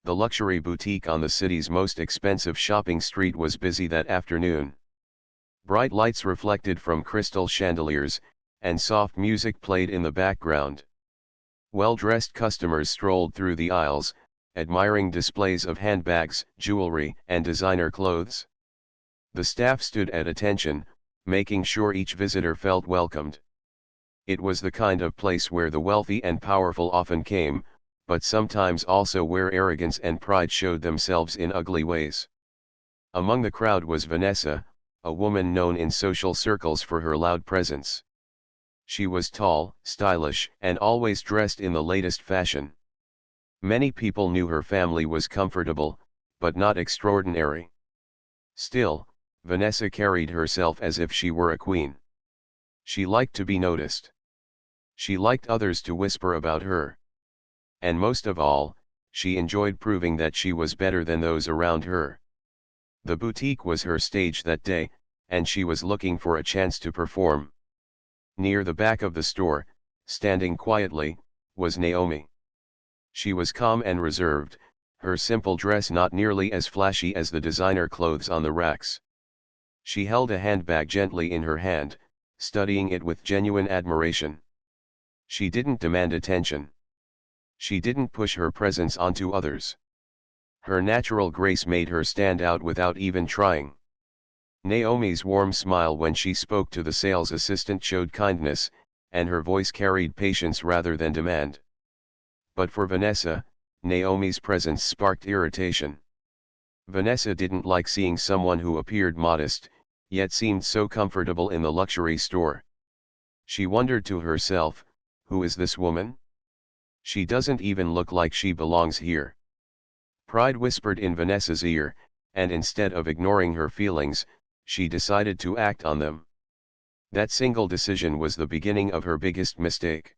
The luxury boutique on the city's most expensive shopping street was busy that afternoon. Bright lights reflected from crystal chandeliers, and soft music played in the background. Well-dressed customers strolled through the aisles, admiring displays of handbags, jewelry, and designer clothes. The staff stood at attention, making sure each visitor felt welcomed. It was the kind of place where the wealthy and powerful often came, but sometimes also where arrogance and pride showed themselves in ugly ways. Among the crowd was Vanessa, a woman known in social circles for her loud presence. She was tall, stylish, and always dressed in the latest fashion. Many people knew her family was comfortable, but not extraordinary. Still, Vanessa carried herself as if she were a queen. She liked to be noticed. She liked others to whisper about her. And most of all, she enjoyed proving that she was better than those around her. The boutique was her stage that day, and she was looking for a chance to perform. Near the back of the store, standing quietly, was Naomi. She was calm and reserved, her simple dress not nearly as flashy as the designer clothes on the racks. She held a handbag gently in her hand, studying it with genuine admiration. She didn't demand attention. She didn't push her presence onto others. Her natural grace made her stand out without even trying. Naomi's warm smile when she spoke to the sales assistant showed kindness, and her voice carried patience rather than demand. But for Vanessa, Naomi's presence sparked irritation. Vanessa didn't like seeing someone who appeared modest, yet seemed so comfortable in the luxury store. She wondered to herself, who is this woman? She doesn't even look like she belongs here. Pride whispered in Vanessa's ear, and instead of ignoring her feelings, she decided to act on them. That single decision was the beginning of her biggest mistake.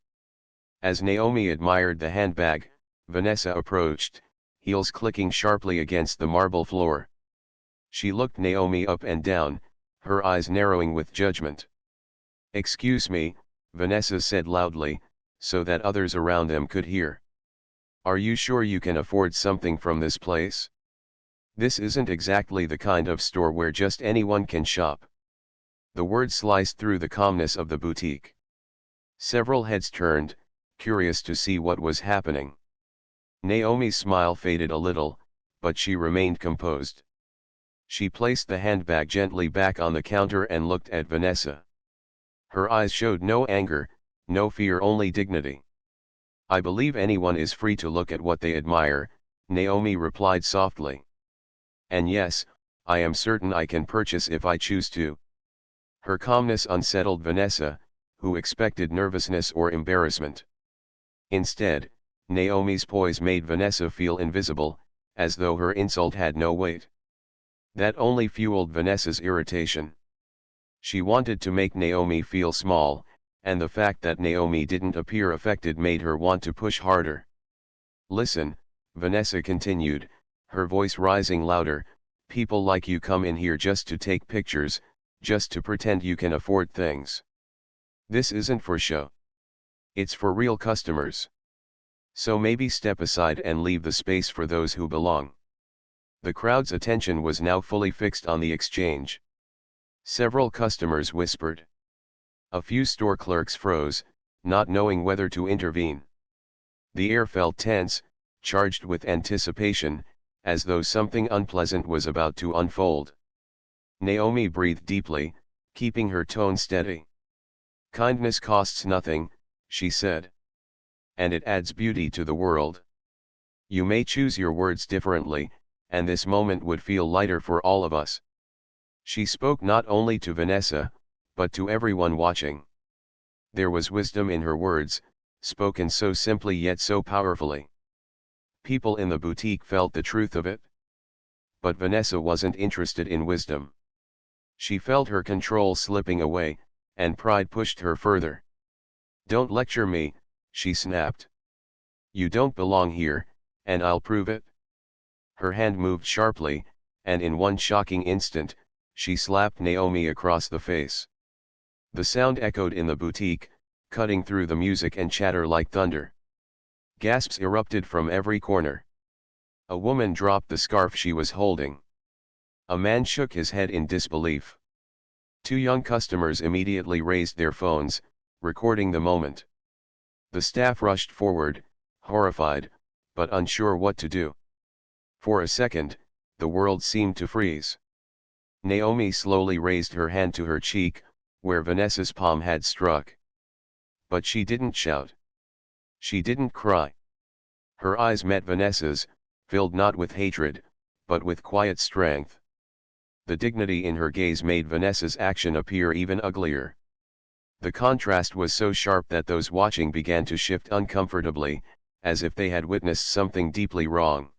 As Naomi admired the handbag, Vanessa approached, heels clicking sharply against the marble floor. She looked Naomi up and down, her eyes narrowing with judgment. "Excuse me," Vanessa said loudly, so that others around them could hear. "Are you sure you can afford something from this place? This isn't exactly the kind of store where just anyone can shop." The words sliced through the calmness of the boutique. Several heads turned, curious to see what was happening. Naomi's smile faded a little, but she remained composed. She placed the handbag gently back on the counter and looked at Vanessa. Her eyes showed no anger, no fear, only dignity. "I believe anyone is free to look at what they admire," Naomi replied softly. "And yes, I am certain I can purchase if I choose to." Her calmness unsettled Vanessa, who expected nervousness or embarrassment. Instead, Naomi's poise made Vanessa feel invisible, as though her insult had no weight. That only fueled Vanessa's irritation. She wanted to make Naomi feel small, and the fact that Naomi didn't appear affected made her want to push harder. "Listen," Vanessa continued, her voice rising louder, "people like you come in here just to take pictures, just to pretend you can afford things. This isn't for show. It's for real customers. So maybe step aside and leave the space for those who belong." The crowd's attention was now fully fixed on the exchange. Several customers whispered. A few store clerks froze, not knowing whether to intervene. The air felt tense, charged with anticipation, as though something unpleasant was about to unfold. Naomi breathed deeply, keeping her tone steady. "Kindness costs nothing," she said. "And it adds beauty to the world. You may choose your words differently, and this moment would feel lighter for all of us." She spoke not only to Vanessa, but to everyone watching. There was wisdom in her words, spoken so simply yet so powerfully. People in the boutique felt the truth of it. But Vanessa wasn't interested in wisdom. She felt her control slipping away, and pride pushed her further. "Don't lecture me," she snapped. "You don't belong here, and I'll prove it." Her hand moved sharply, and in one shocking instant, she slapped Naomi across the face. The sound echoed in the boutique, cutting through the music and chatter like thunder. Gasps erupted from every corner. A woman dropped the scarf she was holding. A man shook his head in disbelief. Two young customers immediately raised their phones, recording the moment. The staff rushed forward, horrified, but unsure what to do. For a second, the world seemed to freeze. Naomi slowly raised her hand to her cheek, where Vanessa's palm had struck. But she didn't shout. She didn't cry. Her eyes met Vanessa's, filled not with hatred, but with quiet strength. The dignity in her gaze made Vanessa's action appear even uglier. The contrast was so sharp that those watching began to shift uncomfortably, as if they had witnessed something deeply wrong.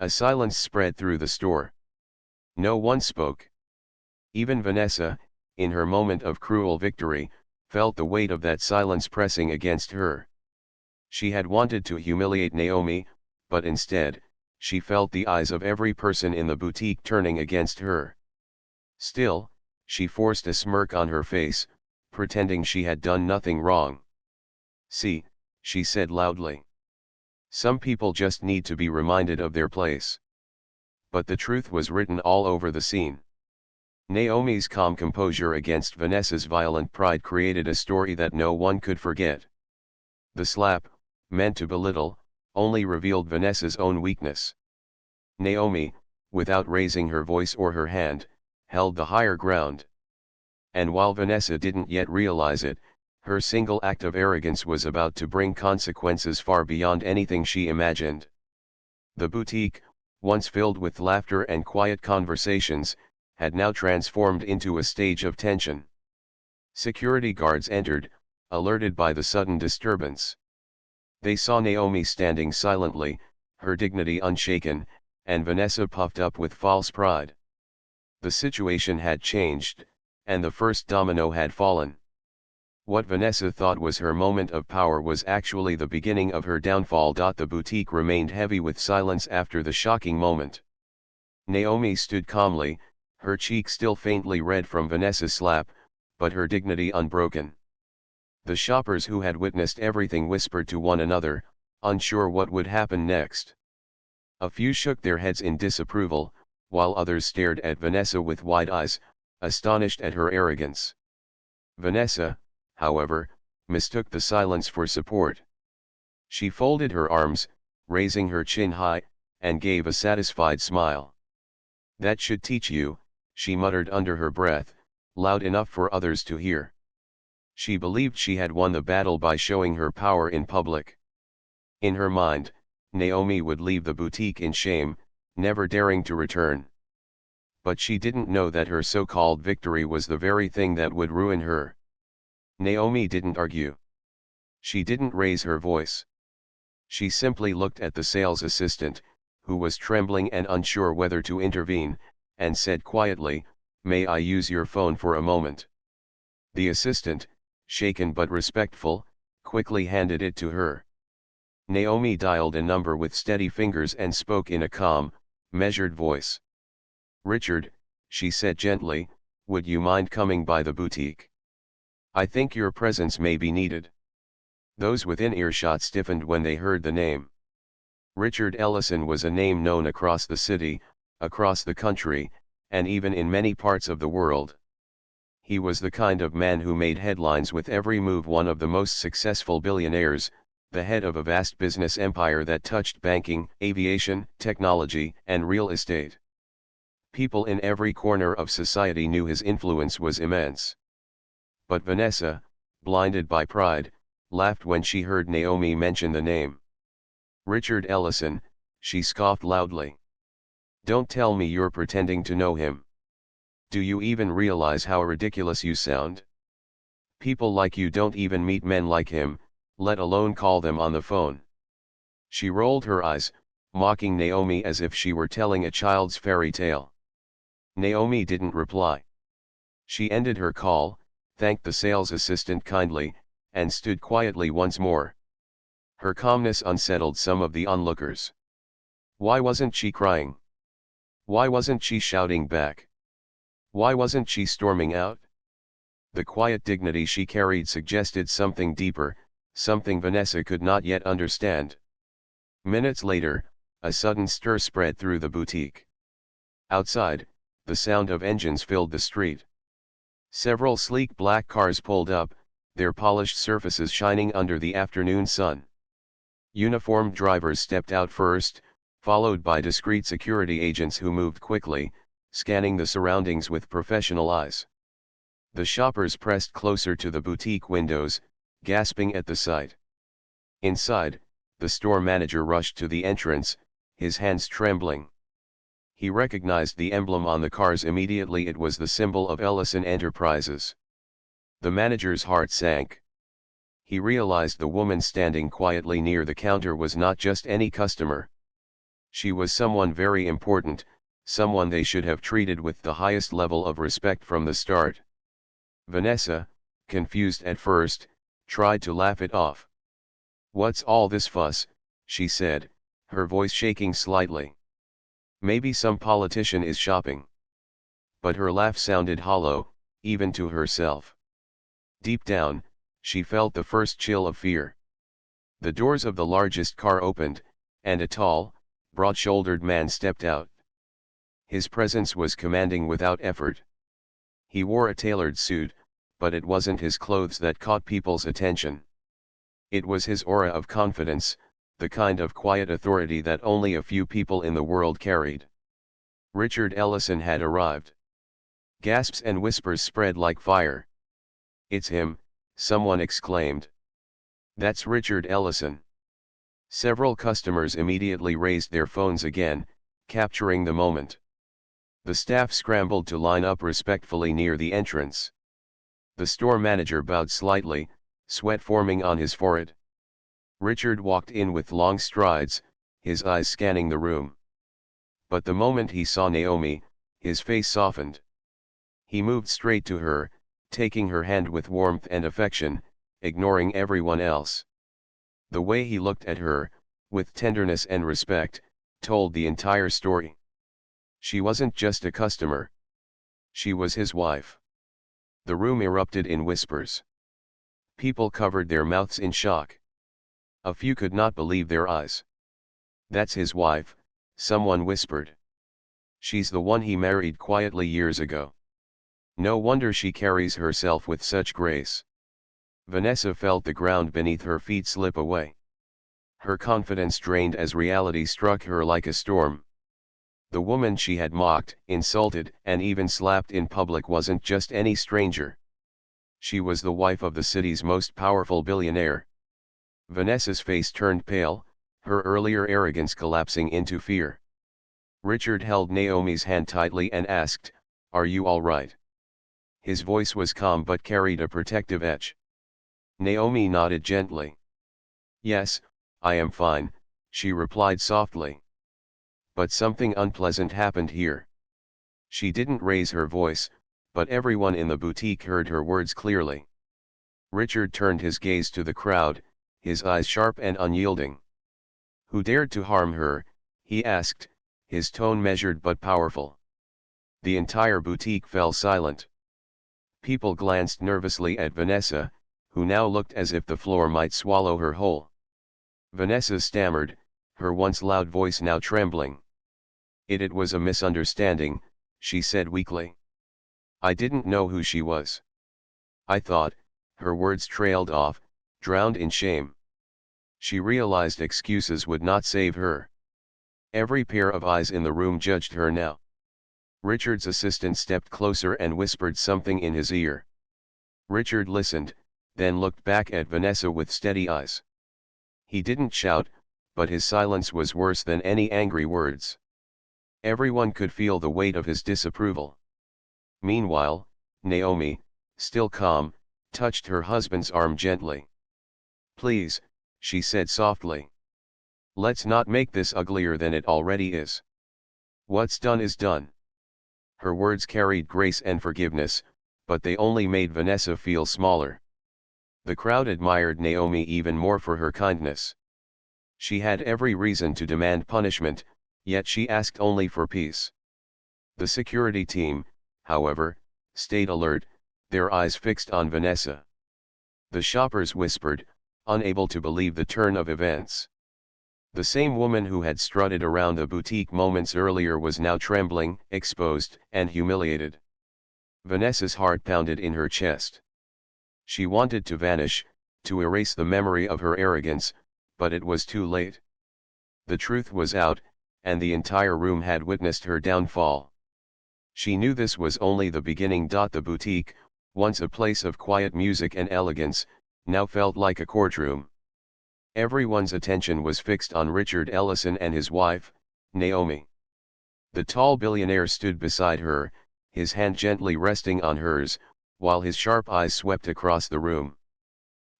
A silence spread through the store. No one spoke. Even Vanessa, in her moment of cruel victory, felt the weight of that silence pressing against her. She had wanted to humiliate Naomi, but instead, she felt the eyes of every person in the boutique turning against her. Still, she forced a smirk on her face, pretending she had done nothing wrong. "See," she said loudly. "Some people just need to be reminded of their place." But the truth was written all over the scene. Naomi's calm composure against Vanessa's violent pride created a story that no one could forget. The slap, meant to belittle, only revealed Vanessa's own weakness. Naomi, without raising her voice or her hand, held the higher ground. And while Vanessa didn't yet realize it, her single act of arrogance was about to bring consequences far beyond anything she imagined. The boutique, once filled with laughter and quiet conversations, had now transformed into a stage of tension. Security guards entered, alerted by the sudden disturbance. They saw Naomi standing silently, her dignity unshaken, and Vanessa puffed up with false pride. The situation had changed, and the first domino had fallen. What Vanessa thought was her moment of power was actually the beginning of her downfall. The boutique remained heavy with silence after the shocking moment. Naomi stood calmly, her cheek still faintly red from Vanessa's slap, but her dignity unbroken. The shoppers who had witnessed everything whispered to one another, unsure what would happen next. A few shook their heads in disapproval, while others stared at Vanessa with wide eyes, astonished at her arrogance. Vanessa, however, mistook the silence for support. She folded her arms, raising her chin high, and gave a satisfied smile. "That should teach you," she muttered under her breath, loud enough for others to hear. She believed she had won the battle by showing her power in public. In her mind, Naomi would leave the boutique in shame, never daring to return. But she didn't know that her so-called victory was the very thing that would ruin her. Naomi didn't argue. She didn't raise her voice. She simply looked at the sales assistant, who was trembling and unsure whether to intervene, and said quietly, "May I use your phone for a moment?" The assistant, shaken but respectful, quickly handed it to her. Naomi dialed a number with steady fingers and spoke in a calm, measured voice. "Richard," she said gently, "would you mind coming by the boutique? I think your presence may be needed." Those within earshot stiffened when they heard the name. Richard Ellison was a name known across the city, across the country, and even in many parts of the world. He was the kind of man who made headlines with every move, one of the most successful billionaires, the head of a vast business empire that touched banking, aviation, technology, and real estate. People in every corner of society knew his influence was immense. But Vanessa, blinded by pride, laughed when she heard Naomi mention the name. "Richard Ellison," she scoffed loudly. "Don't tell me you're pretending to know him. Do you even realize how ridiculous you sound? People like you don't even meet men like him, let alone call them on the phone." She rolled her eyes, mocking Naomi as if she were telling a child's fairy tale. Naomi didn't reply. She ended her call, thanked the sales assistant kindly, and stood quietly once more. Her calmness unsettled some of the onlookers. Why wasn't she crying? Why wasn't she shouting back? Why wasn't she storming out? The quiet dignity she carried suggested something deeper, something Vanessa could not yet understand. Minutes later, a sudden stir spread through the boutique. Outside, the sound of engines filled the street. Several sleek black cars pulled up, their polished surfaces shining under the afternoon sun. Uniformed drivers stepped out first, followed by discreet security agents who moved quickly, scanning the surroundings with professional eyes. The shoppers pressed closer to the boutique windows, gasping at the sight. Inside, the store manager rushed to the entrance, his hands trembling. He recognized the emblem on the cars immediately. It was the symbol of Ellison Enterprises. The manager's heart sank. He realized the woman standing quietly near the counter was not just any customer. She was someone very important, someone they should have treated with the highest level of respect from the start. Vanessa, confused at first, tried to laugh it off. "What's all this fuss?" she said, her voice shaking slightly. "Maybe some politician is shopping." But her laugh sounded hollow, even to herself. Deep down, she felt the first chill of fear. The doors of the largest car opened, and a tall, broad-shouldered man stepped out. His presence was commanding without effort. He wore a tailored suit, but it wasn't his clothes that caught people's attention. It was his aura of confidence, the kind of quiet authority that only a few people in the world carried. Richard Ellison had arrived. Gasps and whispers spread like fire. "It's him," someone exclaimed. "That's Richard Ellison." Several customers immediately raised their phones again, capturing the moment. The staff scrambled to line up respectfully near the entrance. The store manager bowed slightly, sweat forming on his forehead. Richard walked in with long strides, his eyes scanning the room. But the moment he saw Naomi, his face softened. He moved straight to her, taking her hand with warmth and affection, ignoring everyone else. The way he looked at her, with tenderness and respect, told the entire story. She wasn't just a customer. She was his wife. The room erupted in whispers. People covered their mouths in shock. A few could not believe their eyes. "That's his wife," someone whispered. "She's the one he married quietly years ago. No wonder she carries herself with such grace." Vanessa felt the ground beneath her feet slip away. Her confidence drained as reality struck her like a storm. The woman she had mocked, insulted, and even slapped in public wasn't just any stranger. She was the wife of the city's most powerful billionaire. Vanessa's face turned pale, her earlier arrogance collapsing into fear. Richard held Naomi's hand tightly and asked, "Are you all right?" His voice was calm but carried a protective edge. Naomi nodded gently. "Yes, I am fine," she replied softly. But something unpleasant happened here. She didn't raise her voice, but everyone in the boutique heard her words clearly. Richard turned his gaze to the crowd, his eyes sharp and unyielding. "Who dared to harm her?" he asked, his tone measured but powerful. The entire boutique fell silent. People glanced nervously at Vanessa, who now looked as if the floor might swallow her whole. Vanessa stammered, her once loud voice now trembling. It was a misunderstanding," she said weakly. "I didn't know who she was. I thought," her words trailed off, drowned in shame. She realized excuses would not save her. Every pair of eyes in the room judged her now. Richard's assistant stepped closer and whispered something in his ear. Richard listened, then looked back at Vanessa with steady eyes. He didn't shout, but his silence was worse than any angry words. Everyone could feel the weight of his disapproval. Meanwhile, Naomi, still calm, touched her husband's arm gently. "Please," she said softly. "Let's not make this uglier than it already is. What's done is done." Her words carried grace and forgiveness, but they only made Vanessa feel smaller. The crowd admired Naomi even more for her kindness. She had every reason to demand punishment, yet she asked only for peace. The security team, however, stayed alert, their eyes fixed on Vanessa. The shoppers whispered, unable to believe the turn of events. The same woman who had strutted around the boutique moments earlier was now trembling, exposed, and humiliated. Vanessa's heart pounded in her chest. She wanted to vanish, to erase the memory of her arrogance, but it was too late. The truth was out, and the entire room had witnessed her downfall. She knew this was only the beginning. The boutique, once a place of quiet music and elegance, now felt like a courtroom. Everyone's attention was fixed on Richard Ellison and his wife, Naomi. The tall billionaire stood beside her, his hand gently resting on hers, while his sharp eyes swept across the room.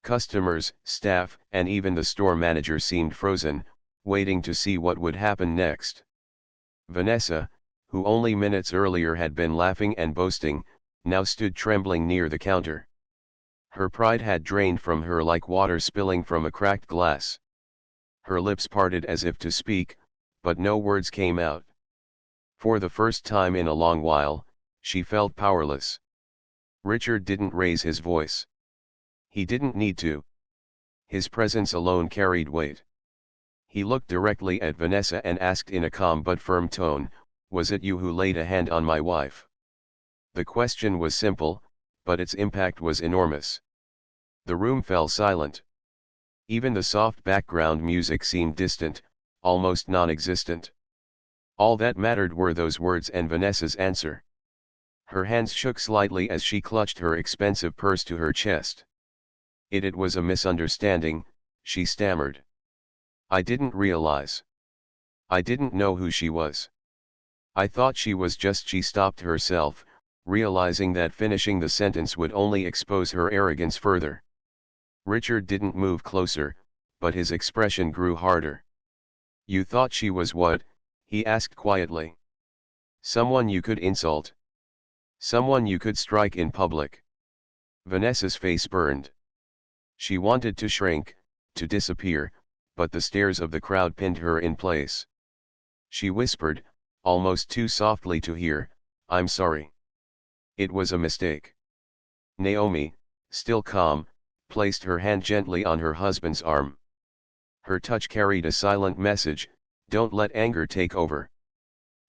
Customers, staff, and even the store manager seemed frozen, waiting to see what would happen next. Vanessa, who only minutes earlier had been laughing and boasting, now stood trembling near the counter. Her pride had drained from her like water spilling from a cracked glass. Her lips parted as if to speak, but no words came out. For the first time in a long while, she felt powerless. Richard didn't raise his voice. He didn't need to. His presence alone carried weight. He looked directly at Vanessa and asked in a calm but firm tone, "Was it you who laid a hand on my wife?" The question was simple, but its impact was enormous. The room fell silent. Even the soft background music seemed distant, almost non-existent. All that mattered were those words and Vanessa's answer. Her hands shook slightly as she clutched her expensive purse to her chest. It was a misunderstanding," she stammered. "I didn't realize. I didn't know who she was. I thought she was just..." She stopped herself, realizing that finishing the sentence would only expose her arrogance further. Richard didn't move closer, but his expression grew harder. "You thought she was what?" he asked quietly. "Someone you could insult? Someone you could strike in public?" Vanessa's face burned. She wanted to shrink, to disappear, but the stares of the crowd pinned her in place. She whispered, almost too softly to hear, "I'm sorry. It was a mistake." Naomi, still calm, placed her hand gently on her husband's arm. Her touch carried a silent message, "Don't let anger take over."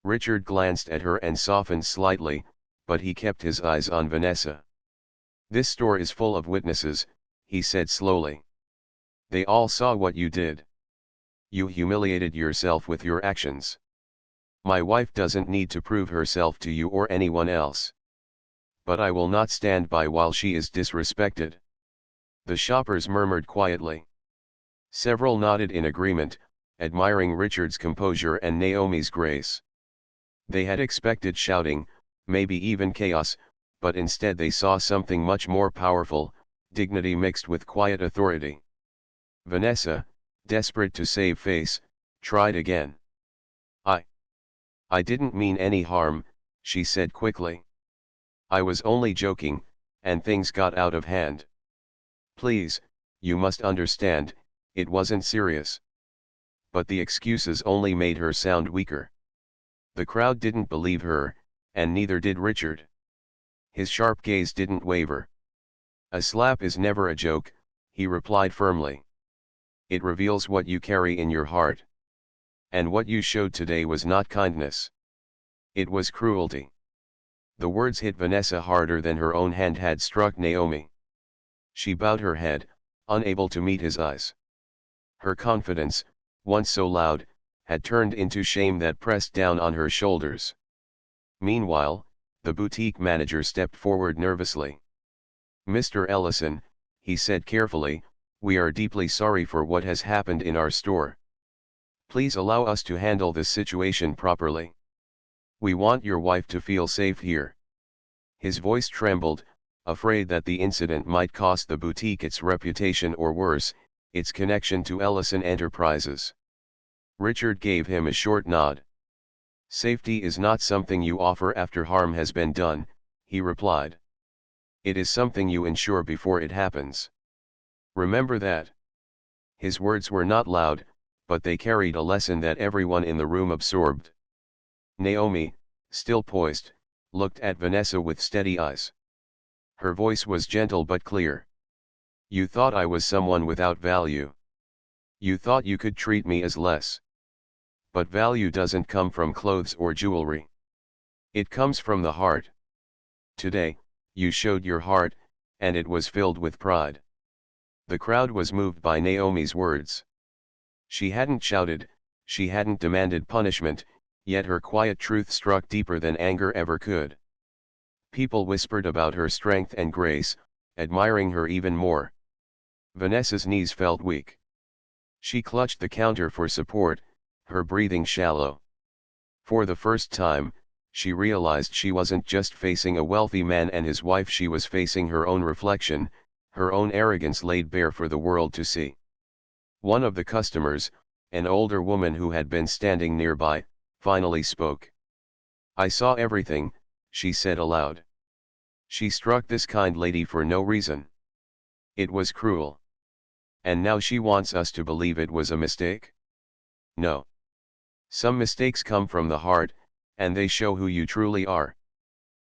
Richard glanced at her and softened slightly, but he kept his eyes on Vanessa. "This store is full of witnesses," he said slowly. "They all saw what you did. You humiliated yourself with your actions. My wife doesn't need to prove herself to you or anyone else. But I will not stand by while she is disrespected." The shoppers murmured quietly. Several nodded in agreement, admiring Richard's composure and Naomi's grace. They had expected shouting, maybe even chaos, but instead they saw something much more powerful, dignity mixed with quiet authority. Vanessa, desperate to save face, tried again. I didn't mean any harm," she said quickly. "I was only joking, and things got out of hand. Please, you must understand, it wasn't serious." But the excuses only made her sound weaker. The crowd didn't believe her, and neither did Richard. His sharp gaze didn't waver. "A slap is never a joke," he replied firmly. "It reveals what you carry in your heart. And what you showed today was not kindness. It was cruelty." The words hit Vanessa harder than her own hand had struck Naomi. She bowed her head, unable to meet his eyes. Her confidence, once so loud, had turned into shame that pressed down on her shoulders. Meanwhile, the boutique manager stepped forward nervously. "Mr. Ellison," he said carefully, "we are deeply sorry for what has happened in our store. Please allow us to handle this situation properly. We want your wife to feel safe here." His voice trembled, afraid that the incident might cost the boutique its reputation or worse, its connection to Ellison Enterprises. Richard gave him a short nod. "Safety is not something you offer after harm has been done," he replied. "It is something you ensure before it happens. Remember that." His words were not loud, but they carried a lesson that everyone in the room absorbed. Naomi, still poised, looked at Vanessa with steady eyes. Her voice was gentle but clear. "You thought I was someone without value. You thought you could treat me as less. But value doesn't come from clothes or jewelry. It comes from the heart. Today, you showed your heart, and it was filled with pride. The crowd was moved by Naomi's words. She hadn't shouted, she hadn't demanded punishment, yet her quiet truth struck deeper than anger ever could. People whispered about her strength and grace, admiring her even more. Vanessa's knees felt weak. She clutched the counter for support, her breathing shallow. For the first time, she realized she wasn't just facing a wealthy man and his wife, she was facing her own reflection, her own arrogance laid bare for the world to see. One of the customers, an older woman who had been standing nearby, finally spoke. "I saw everything," she said aloud. "She struck this kind lady for no reason. It was cruel. And now she wants us to believe it was a mistake? No. Some mistakes come from the heart, and they show who you truly are."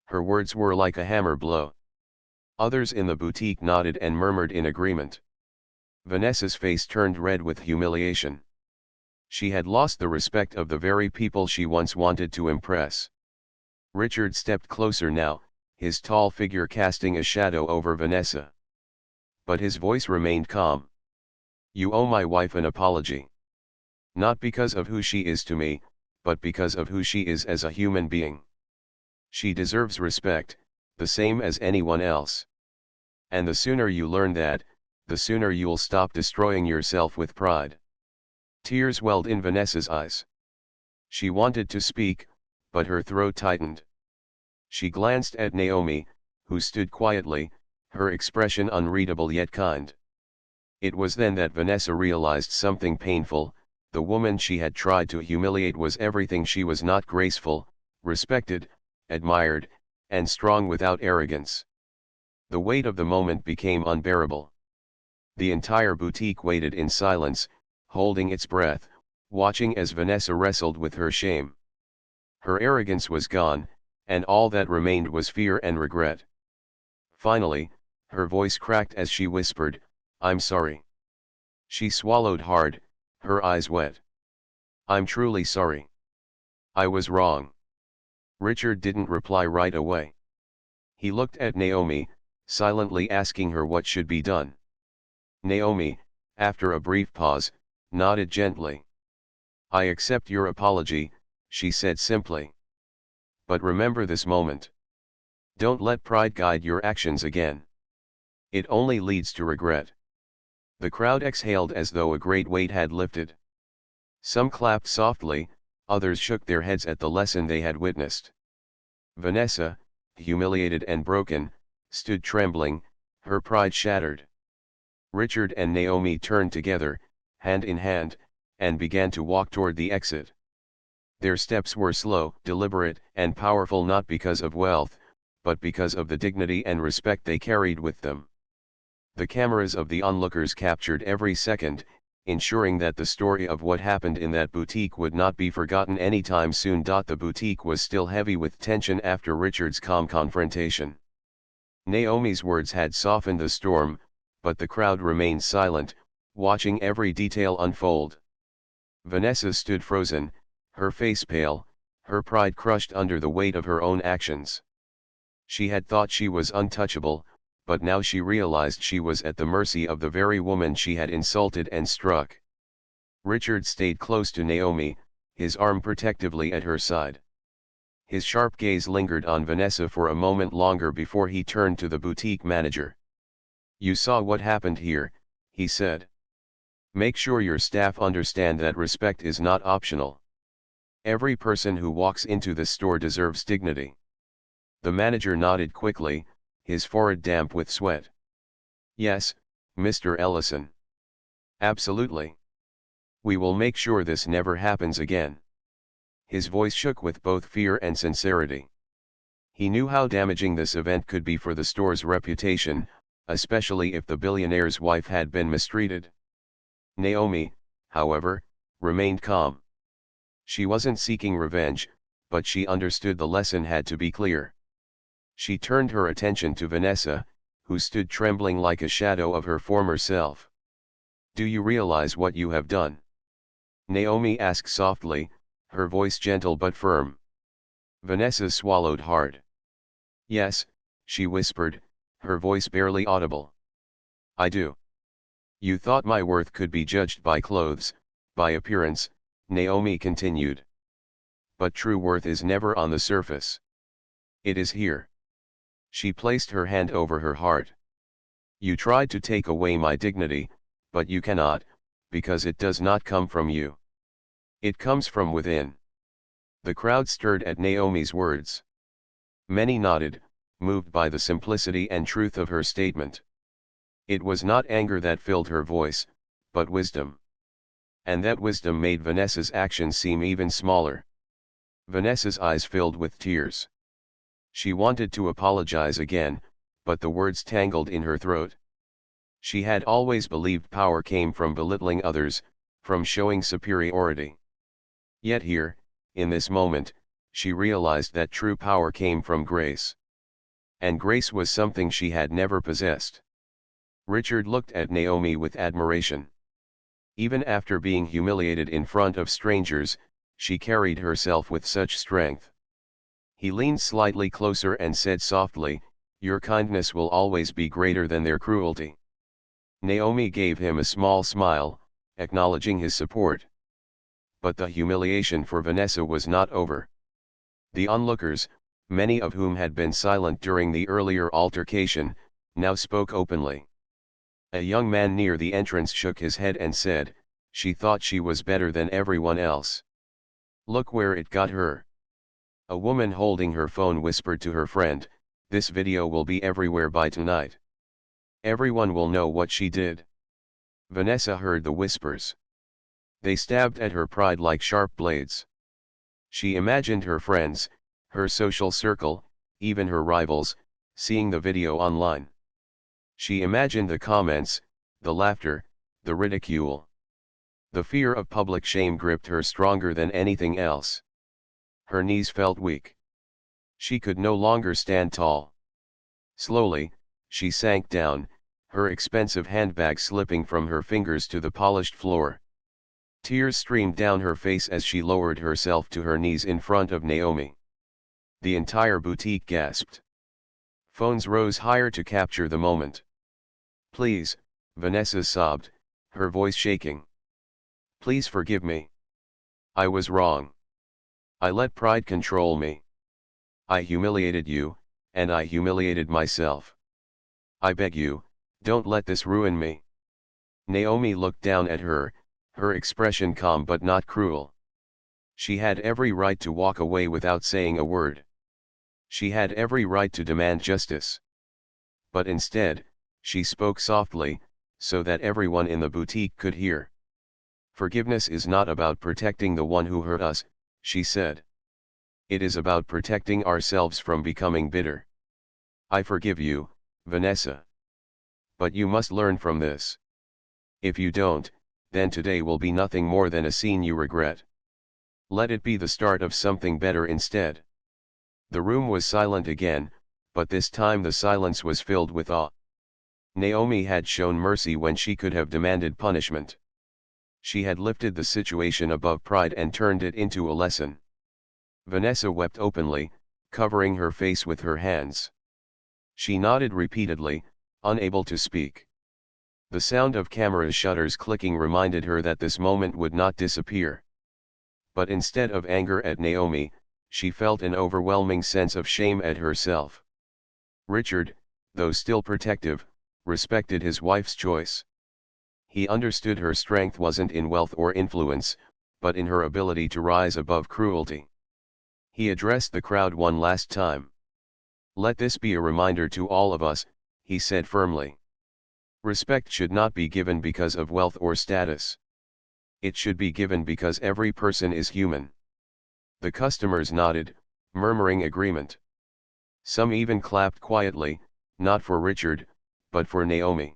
Her words were like a hammer blow. Others in the boutique nodded and murmured in agreement. Vanessa's face turned red with humiliation. She had lost the respect of the very people she once wanted to impress. Richard stepped closer now, his tall figure casting a shadow over Vanessa. But his voice remained calm. "You owe my wife an apology. Not because of who she is to me, but because of who she is as a human being. She deserves respect, the same as anyone else. And the sooner you learn that, the sooner you'll stop destroying yourself with pride." Tears welled in Vanessa's eyes. She wanted to speak, but her throat tightened. She glanced at Naomi, who stood quietly, her expression unreadable yet kind. It was then that Vanessa realized something painful. The woman she had tried to humiliate was everything she was not: graceful, respected, admired, and strong without arrogance. The weight of the moment became unbearable. The entire boutique waited in silence, holding its breath, watching as Vanessa wrestled with her shame. Her arrogance was gone, and all that remained was fear and regret. Finally, her voice cracked as she whispered, "I'm sorry." She swallowed hard, her eyes wet. "I'm truly sorry. I was wrong." Richard didn't reply right away. He looked at Naomi, silently asking her what should be done. Naomi, after a brief pause, nodded gently. "I accept your apology," she said simply. "But remember this moment. Don't let pride guide your actions again. It only leads to regret." The crowd exhaled as though a great weight had lifted. Some clapped softly, others shook their heads at the lesson they had witnessed. Vanessa, humiliated and broken, stood trembling, her pride shattered. Richard and Naomi turned together, hand in hand, and began to walk toward the exit. Their steps were slow, deliberate, and powerful, not because of wealth, but because of the dignity and respect they carried with them. The cameras of the onlookers captured every second, ensuring that the story of what happened in that boutique would not be forgotten anytime soon. The boutique was still heavy with tension after Richard's calm confrontation. Naomi's words had softened the storm, but the crowd remained silent, watching every detail unfold. Vanessa stood frozen, her face pale, her pride crushed under the weight of her own actions. She had thought she was untouchable, but now she realized she was at the mercy of the very woman she had insulted and struck. Richard stayed close to Naomi, his arm protectively at her side. His sharp gaze lingered on Vanessa for a moment longer before he turned to the boutique manager. "You saw what happened here," he said. "Make sure your staff understand that respect is not optional. Every person who walks into the store deserves dignity." The manager nodded quickly, his forehead damp with sweat. "Yes, Mr. Ellison. Absolutely. We will make sure this never happens again." His voice shook with both fear and sincerity. He knew how damaging this event could be for the store's reputation, especially if the billionaire's wife had been mistreated. Naomi, however, remained calm. She wasn't seeking revenge, but she understood the lesson had to be clear. She turned her attention to Vanessa, who stood trembling like a shadow of her former self. Do you realize what you have done? Naomi asked softly, her voice gentle but firm. Vanessa swallowed hard. Yes, she whispered, her voice barely audible. I do. You thought my worth could be judged by clothes, by appearance, Naomi continued. But true worth is never on the surface. It is here. She placed her hand over her heart. You tried to take away my dignity, but you cannot, because it does not come from you. It comes from within. The crowd stirred at Naomi's words. Many nodded, moved by the simplicity and truth of her statement. It was not anger that filled her voice, but wisdom. And that wisdom made Vanessa's actions seem even smaller. Vanessa's eyes filled with tears. She wanted to apologize again, but the words tangled in her throat. She had always believed power came from belittling others, from showing superiority. Yet here, in this moment, she realized that true power came from grace. And grace was something she had never possessed. Richard looked at Naomi with admiration. Even after being humiliated in front of strangers, she carried herself with such strength. He leaned slightly closer and said softly, "Your kindness will always be greater than their cruelty." Naomi gave him a small smile, acknowledging his support. But the humiliation for Vanessa was not over. The onlookers, many of whom had been silent during the earlier altercation, now spoke openly. A young man near the entrance shook his head and said, "She thought she was better than everyone else. Look where it got her." A woman holding her phone whispered to her friend, "This video will be everywhere by tonight. Everyone will know what she did." Vanessa heard the whispers. They stabbed at her pride like sharp blades. She imagined her friends, her social circle, even her rivals, seeing the video online. She imagined the comments, the laughter, the ridicule. The fear of public shame gripped her stronger than anything else. Her knees felt weak. She could no longer stand tall. Slowly, she sank down, her expensive handbag slipping from her fingers to the polished floor. Tears streamed down her face as she lowered herself to her knees in front of Naomi. The entire boutique gasped. Phones rose higher to capture the moment. "Please," Vanessa sobbed, her voice shaking. "Please forgive me. I was wrong. I let pride control me. I humiliated you, and I humiliated myself. I beg you, don't let this ruin me." Naomi looked down at her, her expression calm but not cruel. She had every right to walk away without saying a word. She had every right to demand justice. But instead, she spoke softly, so that everyone in the boutique could hear. "Forgiveness is not about protecting the one who hurt us," she said. "It is about protecting ourselves from becoming bitter. I forgive you, Vanessa. But you must learn from this. If you don't, then today will be nothing more than a scene you regret. Let it be the start of something better instead." The room was silent again, but this time the silence was filled with awe. Naomi had shown mercy when she could have demanded punishment. She had lifted the situation above pride and turned it into a lesson. Vanessa wept openly, covering her face with her hands. She nodded repeatedly, unable to speak. The sound of camera shutters clicking reminded her that this moment would not disappear. But instead of anger at Naomi, she felt an overwhelming sense of shame at herself. Richard, though still protective, respected his wife's choice. He understood her strength wasn't in wealth or influence, but in her ability to rise above cruelty. He addressed the crowd one last time. "Let this be a reminder to all of us," he said firmly. "Respect should not be given because of wealth or status. It should be given because every person is human." The customers nodded, murmuring agreement. Some even clapped quietly, not for Richard, but for Naomi.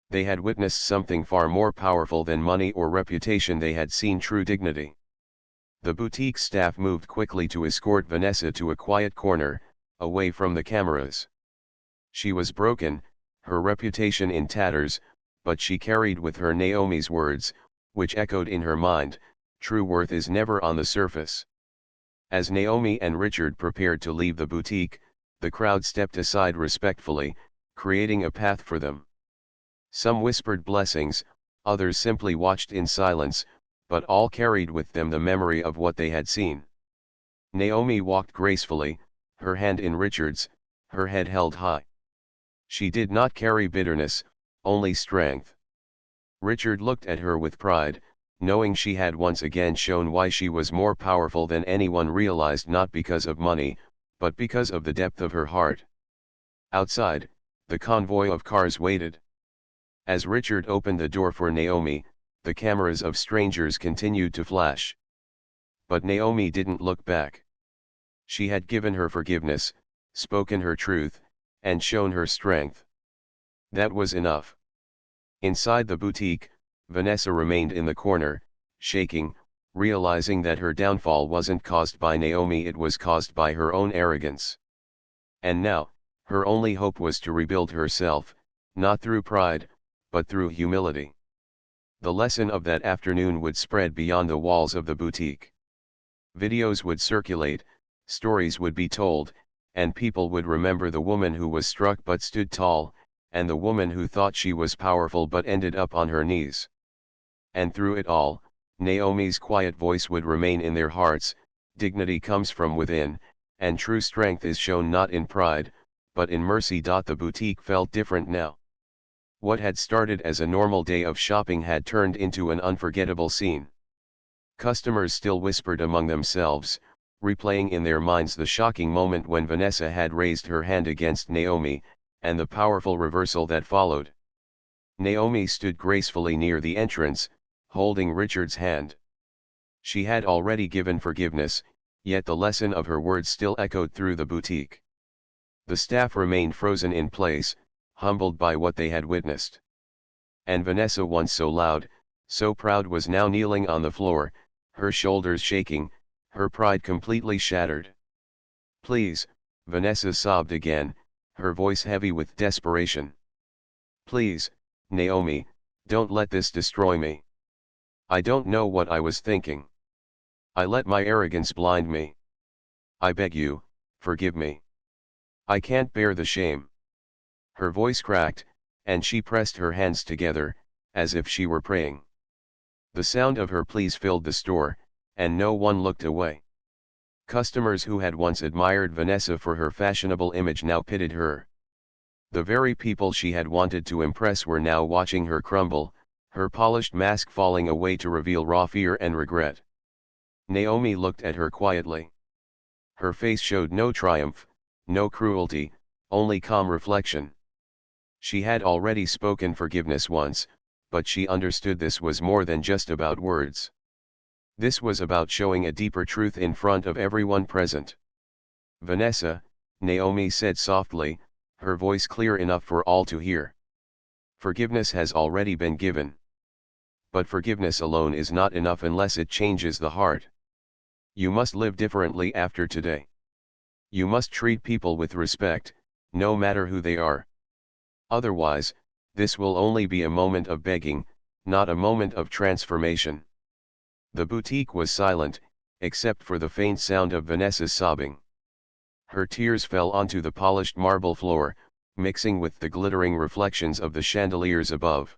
They had witnessed something far more powerful than money or reputation. They had seen true dignity. The boutique staff moved quickly to escort Vanessa to a quiet corner, away from the cameras. She was broken, her reputation in tatters, but she carried with her Naomi's words, which echoed in her mind, true worth is never on the surface. As Naomi and Richard prepared to leave the boutique, the crowd stepped aside respectfully, creating a path for them. Some whispered blessings, others simply watched in silence, but all carried with them the memory of what they had seen. Naomi walked gracefully, her hand in Richard's, her head held high. She did not carry bitterness, only strength. Richard looked at her with pride, knowing she had once again shown why she was more powerful than anyone realized, not because of money, but because of the depth of her heart. Outside, the convoy of cars waited. As Richard opened the door for Naomi, the cameras of strangers continued to flash. But Naomi didn't look back. She had given her forgiveness, spoken her truth, and shown her strength. That was enough. Inside the boutique, Vanessa remained in the corner, shaking, realizing that her downfall wasn't caused by Naomi, it was caused by her own arrogance. And now, her only hope was to rebuild herself, not through pride, but through humility. The lesson of that afternoon would spread beyond the walls of the boutique. Videos would circulate, stories would be told, and people would remember the woman who was struck but stood tall, and the woman who thought she was powerful but ended up on her knees. And through it all, Naomi's quiet voice would remain in their hearts: dignity comes from within, and true strength is shown not in pride, but in mercy. The boutique felt different now. What had started as a normal day of shopping had turned into an unforgettable scene. Customers still whispered among themselves, replaying in their minds the shocking moment when Vanessa had raised her hand against Naomi, and the powerful reversal that followed. Naomi stood gracefully near the entrance, holding Richard's hand. She had already given forgiveness, yet the lesson of her words still echoed through the boutique. The staff remained frozen in place, humbled by what they had witnessed. And Vanessa, once so loud, so proud, was now kneeling on the floor, her shoulders shaking, her pride completely shattered. "Please," Vanessa sobbed again, her voice heavy with desperation. "Please, Naomi, don't let this destroy me. I don't know what I was thinking. I let my arrogance blind me. I beg you, forgive me. I can't bear the shame." Her voice cracked, and she pressed her hands together, as if she were praying. The sound of her pleas filled the store, and no one looked away. Customers who had once admired Vanessa for her fashionable image now pitied her. The very people she had wanted to impress were now watching her crumble, her polished mask falling away to reveal raw fear and regret. Naomi looked at her quietly. Her face showed no triumph, no cruelty, only calm reflection. She had already spoken forgiveness once, but she understood this was more than just about words. This was about showing a deeper truth in front of everyone present. "Vanessa," Naomi said softly, her voice clear enough for all to hear. "Forgiveness has already been given. But forgiveness alone is not enough unless it changes the heart. You must live differently after today. You must treat people with respect, no matter who they are. Otherwise, this will only be a moment of begging, not a moment of transformation." The boutique was silent, except for the faint sound of Vanessa's sobbing. Her tears fell onto the polished marble floor, mixing with the glittering reflections of the chandeliers above.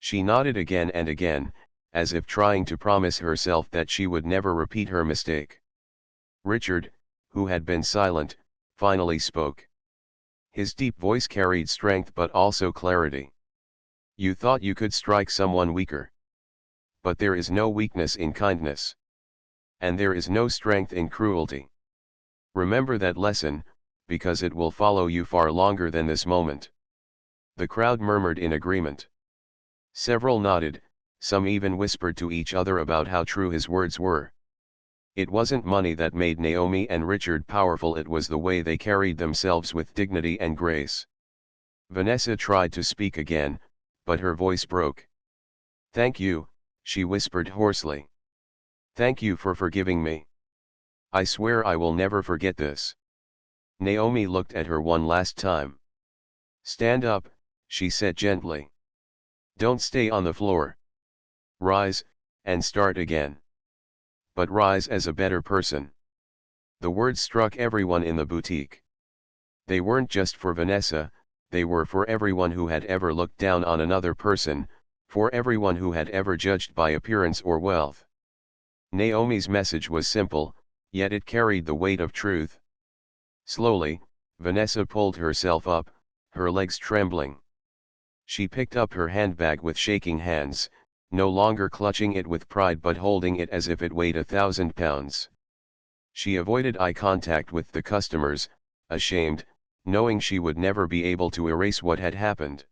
She nodded again and again, as if trying to promise herself that she would never repeat her mistake. Richard, who had been silent, finally spoke. His deep voice carried strength but also clarity. "You thought you could strike someone weaker. But there is no weakness in kindness. And there is no strength in cruelty. Remember that lesson, because it will follow you far longer than this moment." The crowd murmured in agreement. Several nodded, some even whispered to each other about how true his words were. It wasn't money that made Naomi and Richard powerful, it was the way they carried themselves with dignity and grace. Vanessa tried to speak again, but her voice broke. "Thank you," she whispered hoarsely. "Thank you for forgiving me. I swear I will never forget this." Naomi looked at her one last time. "Stand up," she said gently. Don't stay on the floor. Rise, and start again. But rise as a better person. The words struck everyone in the boutique. They weren't just for Vanessa, they were for everyone who had ever looked down on another person, for everyone who had ever judged by appearance or wealth. Naomi's message was simple, yet it carried the weight of truth. Slowly, Vanessa pulled herself up, her legs trembling. She picked up her handbag with shaking hands, no longer clutching it with pride but holding it as if it weighed 1,000 pounds. She avoided eye contact with the customers, ashamed, knowing she would never be able to erase what had happened.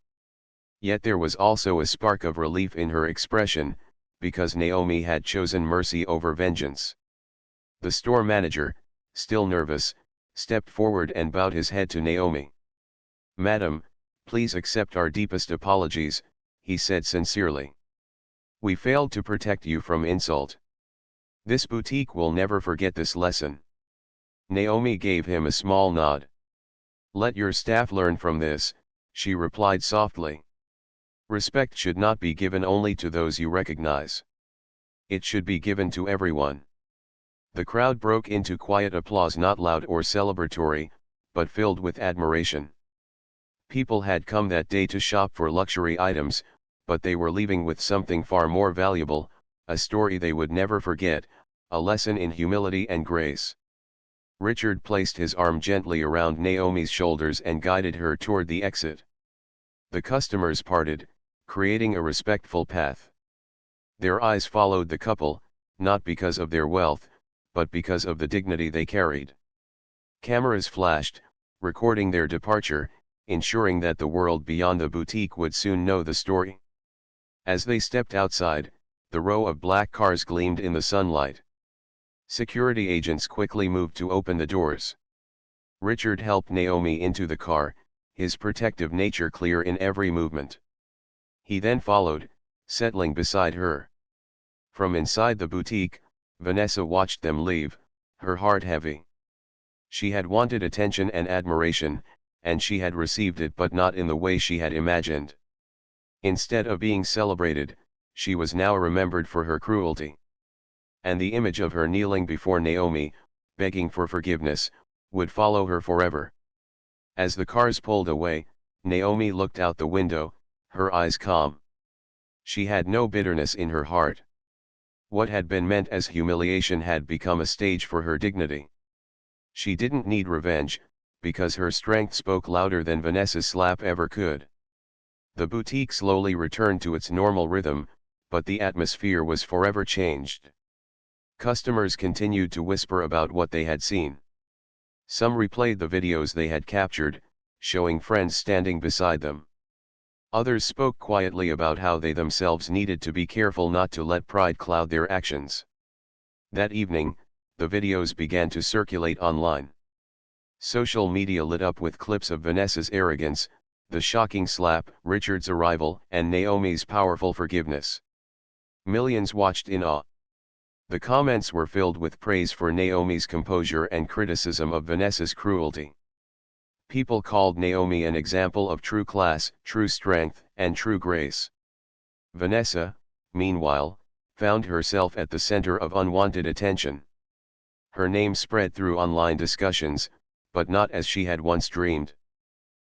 Yet there was also a spark of relief in her expression, because Naomi had chosen mercy over vengeance. The store manager, still nervous, stepped forward and bowed his head to Naomi. "Madam, please accept our deepest apologies," he said sincerely. "We failed to protect you from insult. This boutique will never forget this lesson." Naomi gave him a small nod. "Let your staff learn from this," she replied softly. "Respect should not be given only to those you recognize. It should be given to everyone." The crowd broke into quiet applause, not loud or celebratory, but filled with admiration. People had come that day to shop for luxury items, but they were leaving with something far more valuable, a story they would never forget, a lesson in humility and grace. Richard placed his arm gently around Naomi's shoulders and guided her toward the exit. The customers parted, creating a respectful path. Their eyes followed the couple, not because of their wealth, but because of the dignity they carried. Cameras flashed, recording their departure, ensuring that the world beyond the boutique would soon know the story. As they stepped outside, the row of black cars gleamed in the sunlight. Security agents quickly moved to open the doors. Richard helped Naomi into the car, his protective nature clear in every movement. He then followed, settling beside her. From inside the boutique, Vanessa watched them leave, her heart heavy. She had wanted attention and admiration, and she had received it, but not in the way she had imagined. Instead of being celebrated, she was now remembered for her cruelty. And the image of her kneeling before Naomi, begging for forgiveness, would follow her forever. As the cars pulled away, Naomi looked out the window, her eyes calm. She had no bitterness in her heart. What had been meant as humiliation had become a stage for her dignity. She didn't need revenge, because her strength spoke louder than Vanessa's slap ever could. The boutique slowly returned to its normal rhythm, but the atmosphere was forever changed. Customers continued to whisper about what they had seen. Some replayed the videos they had captured, showing friends standing beside them. Others spoke quietly about how they themselves needed to be careful not to let pride cloud their actions. That evening, the videos began to circulate online. Social media lit up with clips of Vanessa's arrogance, the shocking slap, Richard's arrival, and Naomi's powerful forgiveness. Millions watched in awe. The comments were filled with praise for Naomi's composure and criticism of Vanessa's cruelty. People called Naomi an example of true class, true strength, and true grace. Vanessa, meanwhile, found herself at the center of unwanted attention. Her name spread through online discussions, but not as she had once dreamed.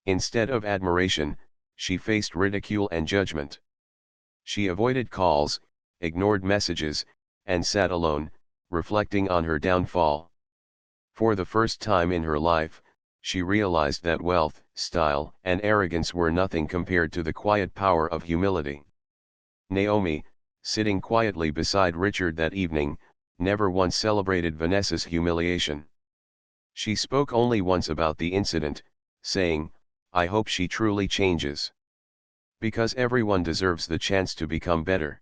Instead of admiration, she faced ridicule and judgment. She avoided calls, ignored messages, and sat alone, reflecting on her downfall. For the first time in her life, she realized that wealth, style, and arrogance were nothing compared to the quiet power of humility. Naomi, sitting quietly beside Richard that evening, never once celebrated Vanessa's humiliation. She spoke only once about the incident, saying, "I hope she truly changes. Because everyone deserves the chance to become better."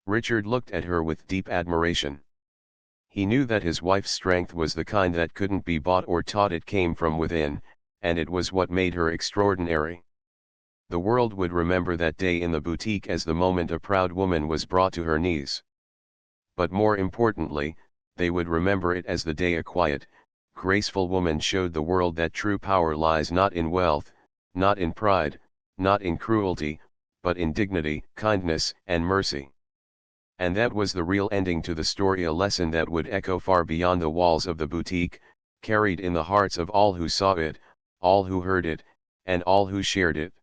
Richard looked at her with deep admiration. He knew that his wife's strength was the kind that couldn't be bought or taught. It came from within, and it was what made her extraordinary. The world would remember that day in the boutique as the moment a proud woman was brought to her knees. But more importantly, they would remember it as the day a quiet, graceful woman showed the world that true power lies not in wealth, not in pride, not in cruelty, but in dignity, kindness, and mercy. And that was the real ending to the story, a lesson that would echo far beyond the walls of the boutique, carried in the hearts of all who saw it, all who heard it, and all who shared it.